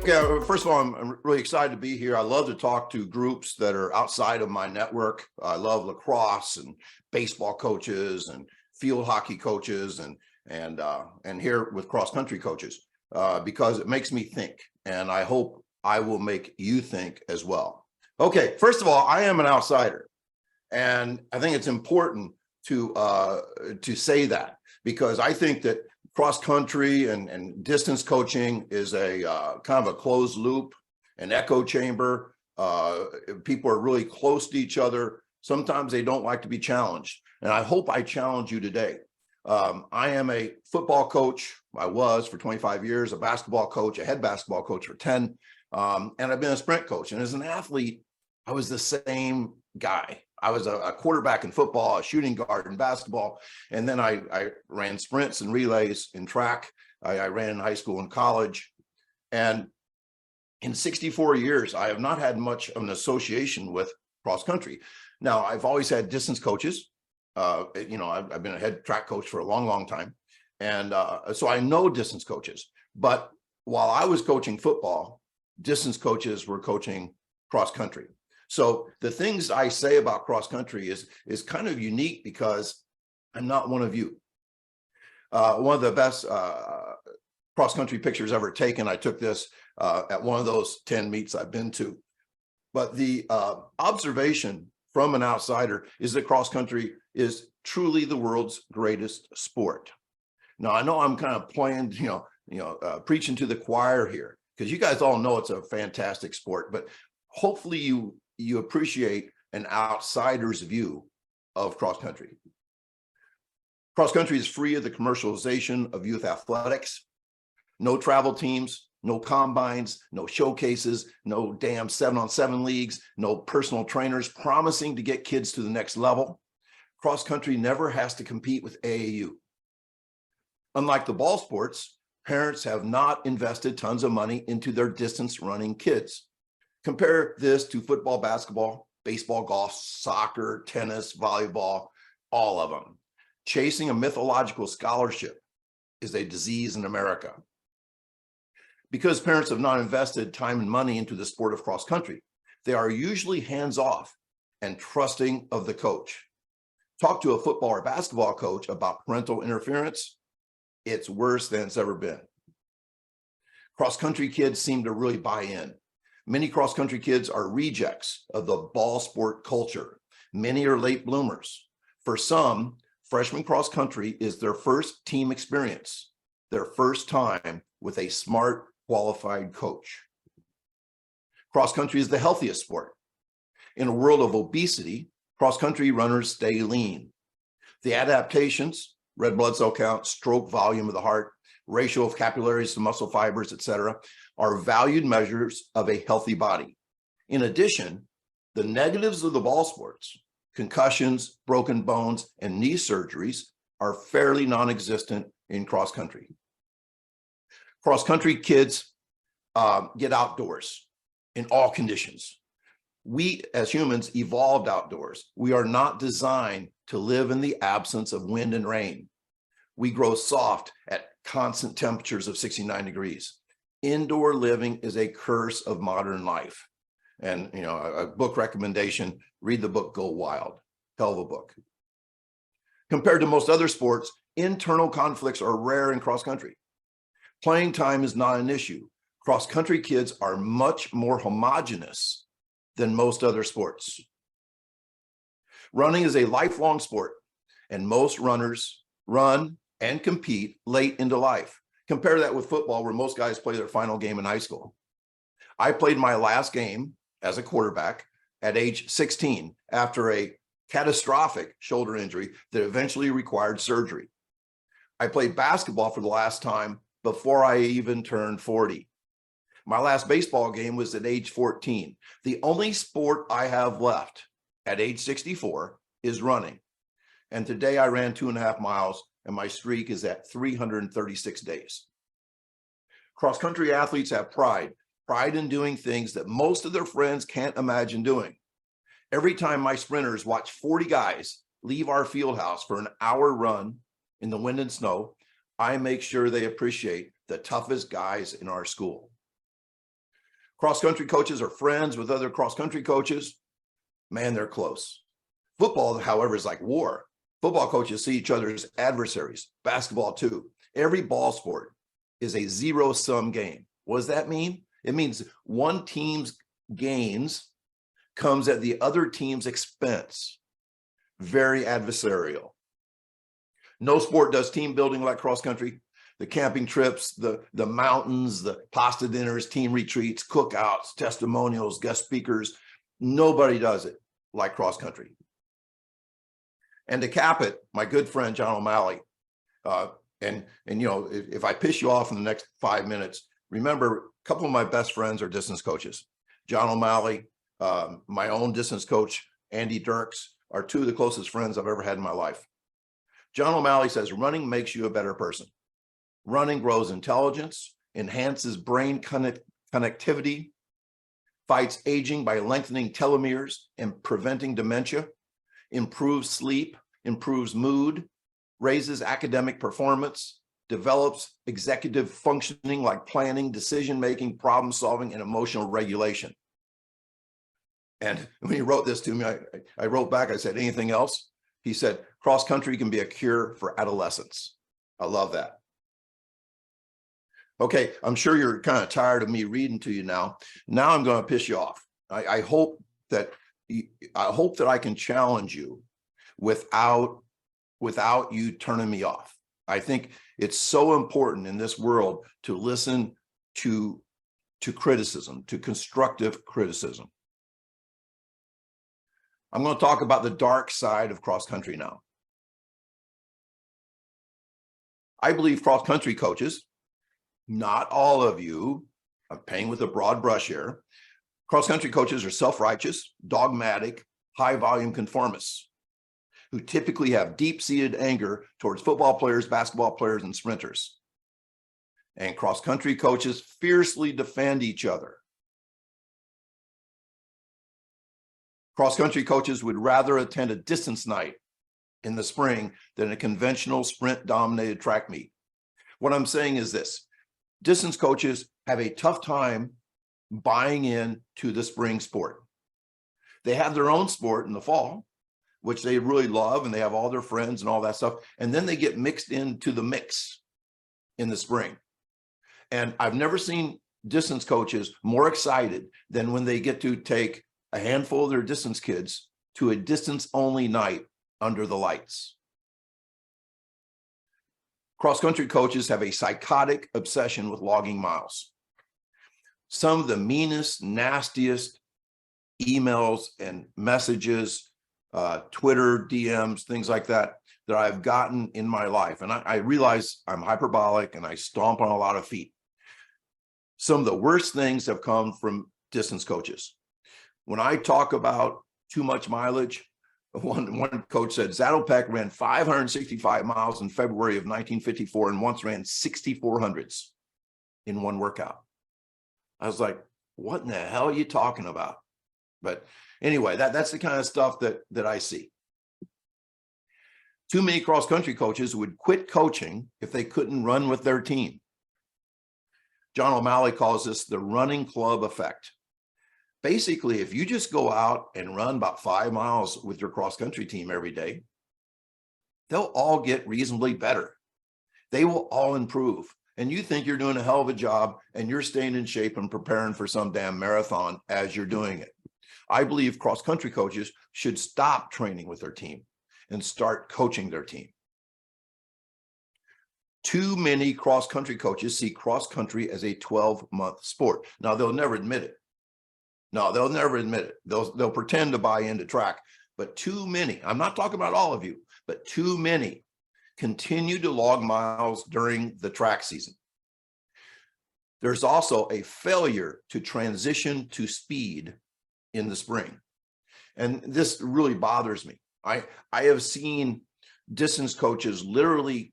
Okay, first of all, I'm really excited to be here. I love to talk to groups that are outside of my network. I love lacrosse and baseball coaches and field hockey coaches and here with cross country coaches because it makes me think, and I hope I will make you think as well. Okay, first of all, I am an outsider, and I think it's important to say that because I think that cross country and distance coaching is a kind of a closed loop, an echo chamber. People are really close to each other. Sometimes they don't like to be challenged. And I hope I challenge you today. I am a football coach. I was for 25 years, a basketball coach, a head basketball coach for 10. And I've been a sprint coach. And as an athlete, I was the same guy. I was a quarterback in football, a shooting guard in basketball, and then I ran sprints and relays in track. I ran in high school and college. And in 64 years, I have not had much of an association with cross country. Now, I've always had distance coaches. I've been a head track coach for a long, long time. And so I know distance coaches. But while I was coaching football, distance coaches were coaching cross country. So the things I say about cross country is kind of unique because I'm not one of you. One of the best cross country pictures ever taken, I took this at one of those 10 meets I've been to. But the observation from an outsider is that cross country is truly the world's greatest sport. Now, I know I'm kind of playing, preaching to the choir here because you guys all know it's a fantastic sport, but hopefully you appreciate an outsider's view of cross country. Cross country is free of the commercialization of youth athletics. No travel teams, no combines, no showcases, no damn 7-on-7 leagues, no personal trainers promising to get kids to the next level. Cross country never has to compete with AAU. Unlike the ball sports, parents have not invested tons of money into their distance running kids. Compare this to football, basketball, baseball, golf, soccer, tennis, volleyball, all of them. Chasing a mythological scholarship is a disease in America. Because parents have not invested time and money into the sport of cross country, they are usually hands-off and trusting of the coach. Talk to a football or basketball coach about parental interference, it's worse than it's ever been. Cross country kids seem to really buy in. Many cross country kids are rejects of the ball sport culture. Many are late bloomers. For some, freshman cross country is their first team experience, their first time with a smart, qualified coach. Cross country is the healthiest sport. In a world of obesity, cross country runners stay lean. The adaptations, red blood cell count, stroke volume of the heart, ratio of capillaries to muscle fibers, etc., are valued measures of a healthy body. In addition, the negatives of the ball sports, concussions, broken bones, and knee surgeries are fairly non-existent in cross country. Cross country kids get outdoors in all conditions. We as humans evolved outdoors. We are not designed to live in the absence of wind and rain. We grow soft at constant temperatures of 69 degrees. Indoor living is a curse of modern life. And, a book recommendation, read the book, Go Wild. Hell of a book. Compared to most other sports, internal conflicts are rare in cross country. Playing time is not an issue. Cross country kids are much more homogeneous than most other sports. Running is a lifelong sport, and most runners run and compete late into life. Compare that with football, where most guys play their final game in high school. I played my last game as a quarterback at age 16 after a catastrophic shoulder injury that eventually required surgery. I played basketball for the last time before I even turned 40. My last baseball game was at age 14. The only sport I have left at age 64 is running. And today I ran 2.5 miles, and my streak is at 336 days. Cross-country athletes have pride in doing things that most of their friends can't imagine doing. Every time my sprinters watch 40 guys leave our field house for an hour run in the wind and snow, I make sure they appreciate the toughest guys in our school. Cross-country coaches are friends with other cross-country coaches. Man, they're close. Football, however, is like war. Football coaches see each other as adversaries. Basketball, too. Every ball sport is a zero-sum game. What does that mean? It means one team's gains comes at the other team's expense. Very adversarial. No sport does team building like cross-country. The camping trips, the mountains, the pasta dinners, team retreats, cookouts, testimonials, guest speakers. Nobody does it like cross-country. And to cap it, my good friend, John O'Malley, and you know, if I piss you off in the next 5 minutes, remember, a couple of my best friends are distance coaches. John O'Malley, my own distance coach, Andy Dirks, are two of the closest friends I've ever had in my life. John O'Malley says, running makes you a better person. Running grows intelligence, enhances brain connectivity, fights aging by lengthening telomeres and preventing dementia, improves sleep, improves mood, raises academic performance, develops executive functioning like planning, decision-making, problem-solving, and emotional regulation. And when he wrote this to me, I wrote back, I said, anything else? He said, cross-country can be a cure for adolescence. I love that. Okay, I'm sure you're kind of tired of me reading to you now. Now I'm going to piss you off. I hope that I can challenge you without you turning me off. I think it's so important in this world to listen to criticism, to constructive criticism. I'm going to talk about the dark side of cross-country now. I believe cross-country coaches, not all of you, I'm painting with a broad brush here, cross-country coaches are self-righteous, dogmatic, high-volume conformists who typically have deep-seated anger towards football players, basketball players, and sprinters. And cross-country coaches fiercely defend each other. Cross-country coaches would rather attend a distance night in the spring than a conventional sprint-dominated track meet. What I'm saying is this: distance coaches have a tough time buying in to the spring sport. They have their own sport in the fall, which they really love, and they have all their friends and all that stuff. And then they get mixed into the mix in the spring. And I've never seen distance coaches more excited than when they get to take a handful of their distance kids to a distance-only night under the lights. Cross-country coaches have a psychotic obsession with logging miles. Some of the meanest, nastiest emails and messages, Twitter DMs, things like that I've gotten in my life. And I realize I'm hyperbolic and I stomp on a lot of feet. Some of the worst things have come from distance coaches. When I talk about too much mileage, one coach said Zatopek ran 565 miles in February of 1954 and once ran 6,400s in one workout. I was like, what in the hell are you talking about? But anyway, that's the kind of stuff that I see. Too many cross-country coaches would quit coaching if they couldn't run with their team. John O'Malley calls this the running club effect. Basically, if you just go out and run about 5 miles with your cross-country team every day, they'll all get reasonably better. They will all improve. And you think you're doing a hell of a job and you're staying in shape and preparing for some damn marathon as you're doing it. I believe cross-country coaches should stop training with their team and start coaching their team. Too many cross-country coaches see cross-country as a 12-month sport. Now, they'll never admit it. No, they'll never admit it. They'll pretend to buy into track, but too many, I'm not talking about all of you, but too many continue to log miles during the track season. There's also a failure to transition to speed in the spring. And this really bothers me. I have seen distance coaches literally,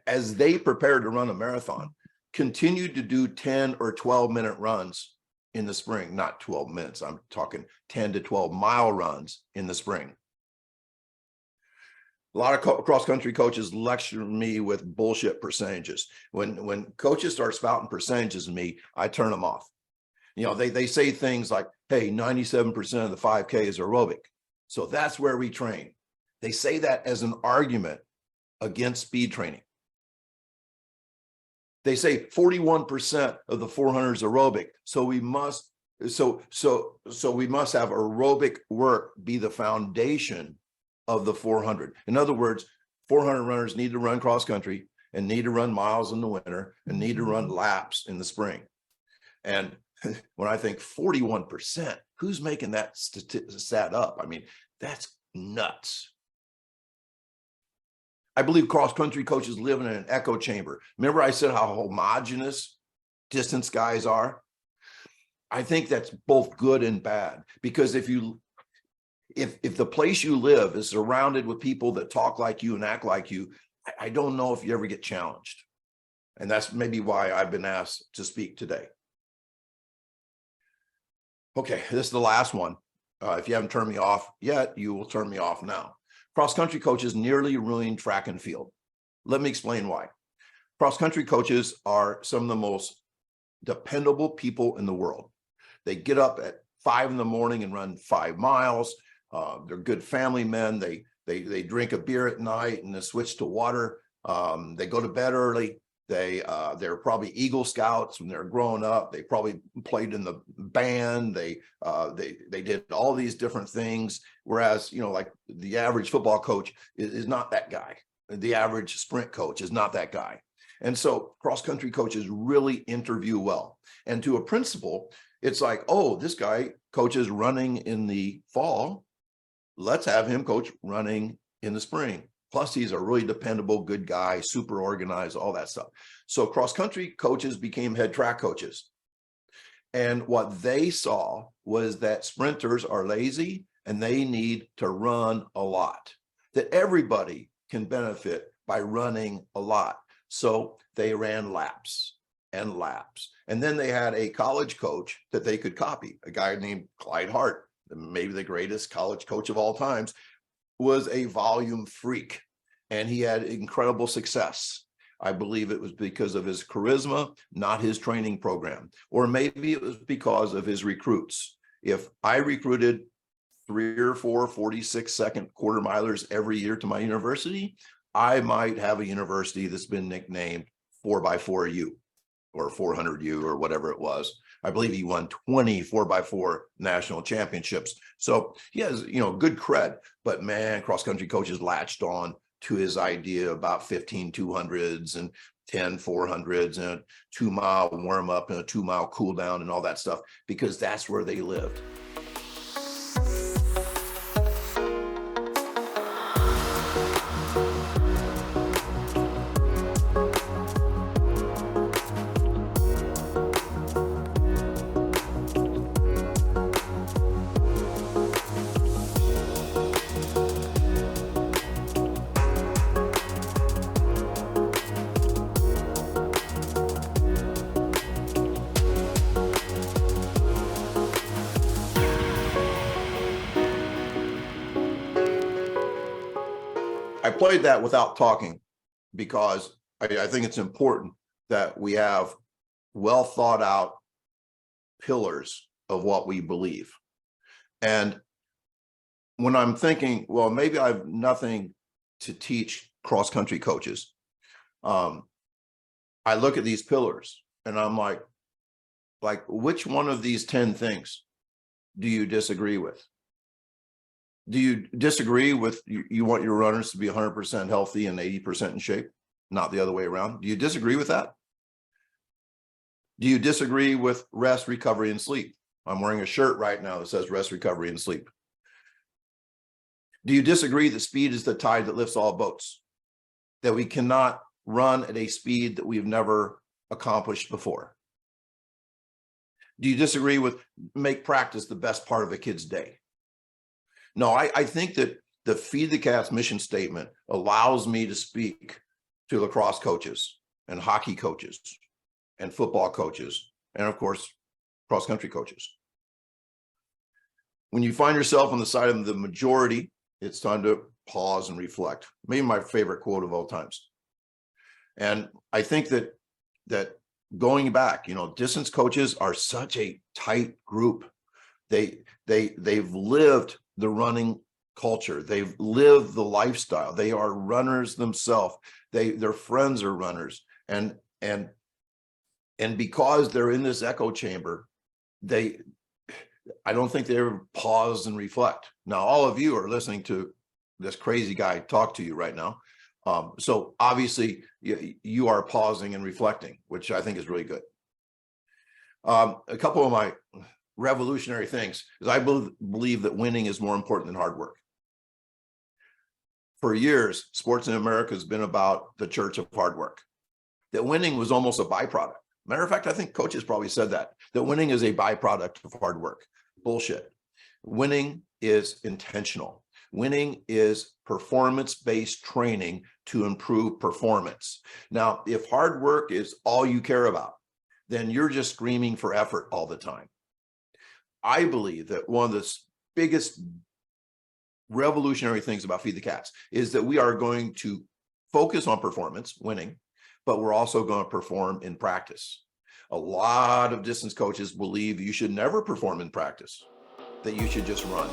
as they prepare to run a marathon, continue to do 10 or 12-minute runs in the spring, not 12 minutes. I'm talking 10 to 12 mile runs in the spring. A lot of cross-country coaches lecture me with bullshit percentages. When coaches start spouting percentages to me, I turn them off. You know, they say things like, hey, 97% of the 5K is aerobic. So that's where we train. They say that as an argument against speed training. They say 41% of the 400 is aerobic. So we must have aerobic work be the foundation of the 400. In other words, 400 runners need to run cross country and need to run miles in the winter and need to run laps in the spring. And when I think 41%, who's making that stat up? I mean, that's nuts. I believe cross-country coaches live in an echo chamber. Remember I said how homogenous distance guys are? I think that's both good and bad, because if the place you live is surrounded with people that talk like you and act like you, I don't know if you ever get challenged. And that's maybe why I've been asked to speak today. Okay, this is the last one. If you haven't turned me off yet, you will turn me off now. Cross-country coaches nearly ruined track and field. Let me explain why. Cross-country coaches are some of the most dependable people in the world. They get up at 5 in the morning and run 5 miles. They're good family men. They drink a beer at night and then switch to water. They go to bed early. They're probably Eagle Scouts when they're growing up. They probably played in the band. They did all these different things. Whereas, you know, like the average football coach is not that guy. The average sprint coach is not that guy. And so cross-country coaches really interview well. And to a principal, it's like, oh, this guy coaches running in the fall. Let's have him coach running in the spring. Plus, he's a really dependable, good guy, super organized, all that stuff. So cross-country coaches became head track coaches. And what they saw was that sprinters are lazy and they need to run a lot, that everybody can benefit by running a lot. So they ran laps and laps. And then they had a college coach that they could copy, a guy named Clyde Hart, maybe the greatest college coach of all times, was a volume freak, and he had incredible success. I believe it was because of his charisma, not his training program, or maybe it was because of his recruits. If I recruited 3 or 4 46-second quarter milers every year to my university, I might have a university that's been nicknamed 4x4U or 400U or whatever it was. I believe he won 20 4x4 national championships. So he has, you know, good cred, but man, cross-country coaches latched on to his idea about 15 200s and 10 400s and a 2-mile warm up and a 2-mile cool down and all that stuff, because that's where they lived. I played that without talking because I think it's important that we have well thought out pillars of what we believe. And when I'm thinking, well, maybe I have nothing to teach cross-country coaches, I look at these pillars and I'm like, which one of these 10 things do you disagree with? Do you disagree with you want your runners to be 100% healthy and 80% in shape, not the other way around? Do you disagree with that? Do you disagree with rest, recovery, and sleep? I'm wearing a shirt right now that says rest, recovery, and sleep. Do you disagree that speed is the tide that lifts all boats? That we cannot run at a speed that we've never accomplished before? Do you disagree with make practice the best part of a kid's day? No, I think that the Feed the Cats mission statement allows me to speak to lacrosse coaches and hockey coaches and football coaches and, of course, cross-country coaches. When you find yourself on the side of the majority, it's time to pause and reflect. Maybe my favorite quote of all times. And I think that going back, distance coaches are such a tight group. They've lived the running culture. They've lived the lifestyle. They are runners themselves. Their friends are runners. And because they're in this echo chamber, I don't think they ever pause and reflect. Now, all of you are listening to this crazy guy talk to you right now. So obviously you are pausing and reflecting, which I think is really good. A couple of my revolutionary things is I believe that winning is more important than hard work. For years, sports in America has been about the church of hard work, that winning was almost a byproduct. Matter of fact, I think coaches probably said that winning is a byproduct of hard work. Bullshit. Winning is intentional. Winning is performance-based training to improve performance. Now, if hard work is all you care about, then you're just screaming for effort all the time. I believe that one of the biggest revolutionary things about Feed the Cats is that we are going to focus on performance, winning, but we're also going to perform in practice. A lot of distance coaches believe you should never perform in practice, that you should just run.